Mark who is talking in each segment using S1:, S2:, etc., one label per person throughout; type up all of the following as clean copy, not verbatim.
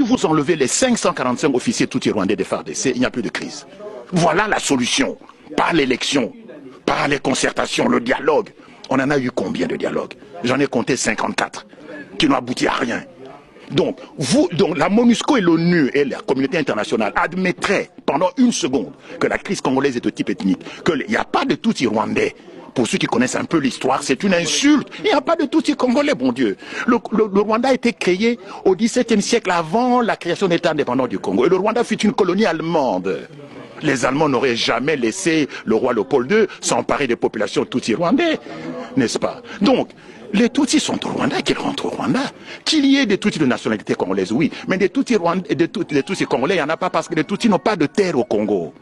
S1: vous enlevez les 545 officiers tout rwandais des FARDC, il n'y a plus de crise. Voilà la solution. Par l'élection, par les concertations, le dialogue. On en a eu combien de dialogues? J'en ai compté 54, qui n'ont abouti à rien. Donc, la MONUSCO et l'ONU et la communauté internationale admettraient pendant une seconde que la crise congolaise est de type ethnique, qu'il n'y a pas de Tutsi rwandais. Pour ceux qui connaissent un peu l'histoire, c'est une insulte. Il n'y a pas de Tutsi congolais, bon Dieu. Le Rwanda a été créé au XVIIe siècle avant la création d'État indépendant du Congo. Et le Rwanda fut une colonie allemande. Les Allemands n'auraient jamais laissé le roi Léopold II s'emparer des populations Tutsi rwandais, n'est-ce pas? Donc, les Tutsis sont au Rwanda, qu'ils rentrent au Rwanda. Qu'il y ait des Tutsis de nationalité congolaise, oui. Mais des Tutsis congolais, il n'y en a pas parce que les Tutsis n'ont pas de terre au Congo.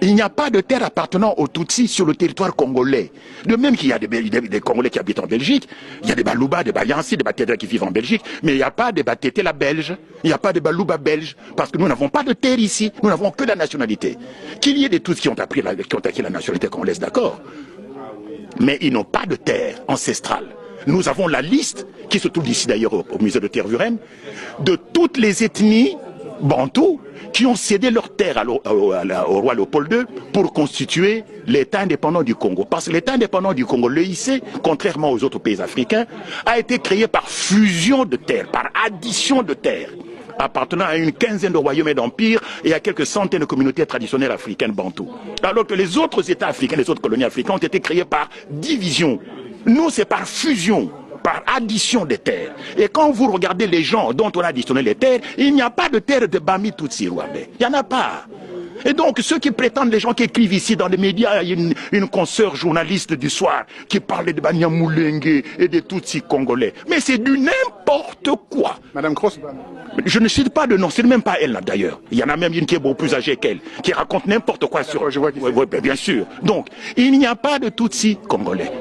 S1: Il n'y a pas de terre appartenant aux Tutsis sur le territoire congolais. De même qu'il y a des Congolais qui habitent en Belgique, il y a des Balouba, des Bayansi, des Batété qui vivent en Belgique, mais il n'y a pas des Batété la belge, il n'y a pas de Balouba belge, parce que nous n'avons pas de terre ici, nous n'avons que la nationalité. Qu'il y ait des Tutsis qui ont acquis la nationalité congolaise, d'accord, mais ils n'ont pas de terre ancestrale. Nous avons la liste, qui se trouve ici d'ailleurs au musée de Tervuren, de toutes les ethnies bantous qui ont cédé leur terre au roi Léopold II pour constituer l'État indépendant du Congo. Parce que l'État indépendant du Congo, l'EIC, contrairement aux autres pays africains, a été créé par fusion de terres, par addition de terres, appartenant à une quinzaine de royaumes et d'empires et à quelques centaines de communautés traditionnelles africaines bantous. Alors que les autres États africains, les autres colonies africaines ont été créés par division. Nous, c'est par fusion, par addition des terres. Et quand vous regardez les gens dont on a additionné les terres, il n'y a pas de terre de Bami Tutsi rwandais. Il n'y en a pas. Et donc, ceux qui prétendent, les gens qui écrivent ici dans les médias, il y a une consoeur journaliste du soir qui parle de Banyamulenge et des Tutsis congolais. Mais c'est du n'importe quoi.
S2: Madame Cross.
S1: Je ne cite pas de nom, c'est même pas elle là d'ailleurs. Il y en a même une qui est beaucoup plus âgée qu'elle, qui raconte n'importe quoi sur...
S2: Je vois
S1: oui, bien sûr. Donc, il n'y a pas de Tutsis congolais.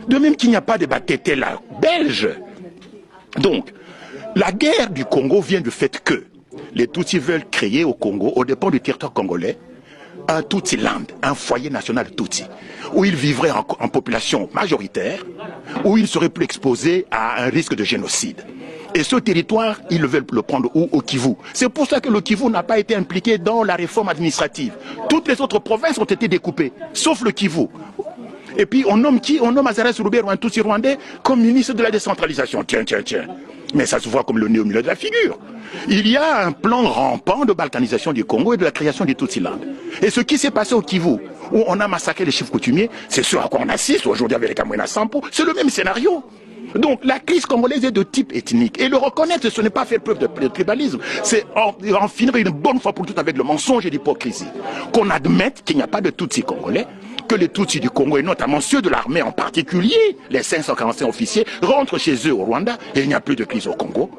S1: De même qu'il n'y a pas de Batété là, belge. Donc, la guerre du Congo vient du fait que les Tutsis veulent créer au Congo, au dépend du territoire congolais, un Tutsi-land, un foyer national Tutsi, où ils vivraient en population majoritaire, où ils seraient plus exposés à un risque de génocide. Et ce territoire, ils veulent le prendre où? Au Kivu. C'est pour ça que le Kivu n'a pas été impliqué dans la réforme administrative. Toutes les autres provinces ont été découpées, sauf le Kivu. Et puis on nomme qui? On nomme Azarès Roubert, un Tutsi rwandais, comme ministre de la décentralisation. Tiens. Mais ça se voit comme le nez au milieu de la figure. Il y a un plan rampant de balkanisation du Congo et de la création du Tutsi-land. Et ce qui s'est passé au Kivu, où on a massacré les chefs coutumiers, c'est ce à quoi on assiste aujourd'hui avec les Kamwena Sampo, c'est le même scénario. Donc la crise congolaise est de type ethnique. Et le reconnaître, ce n'est pas faire preuve de tribalisme, c'est en finir une bonne fois pour toutes avec le mensonge et l'hypocrisie. Qu'on admette qu'il n'y a pas de Tutsi congolais, que les Tutsis du Congo, et notamment ceux de l'armée en particulier, les 545 officiers, rentrent chez eux au Rwanda, et il n'y a plus de crise au Congo.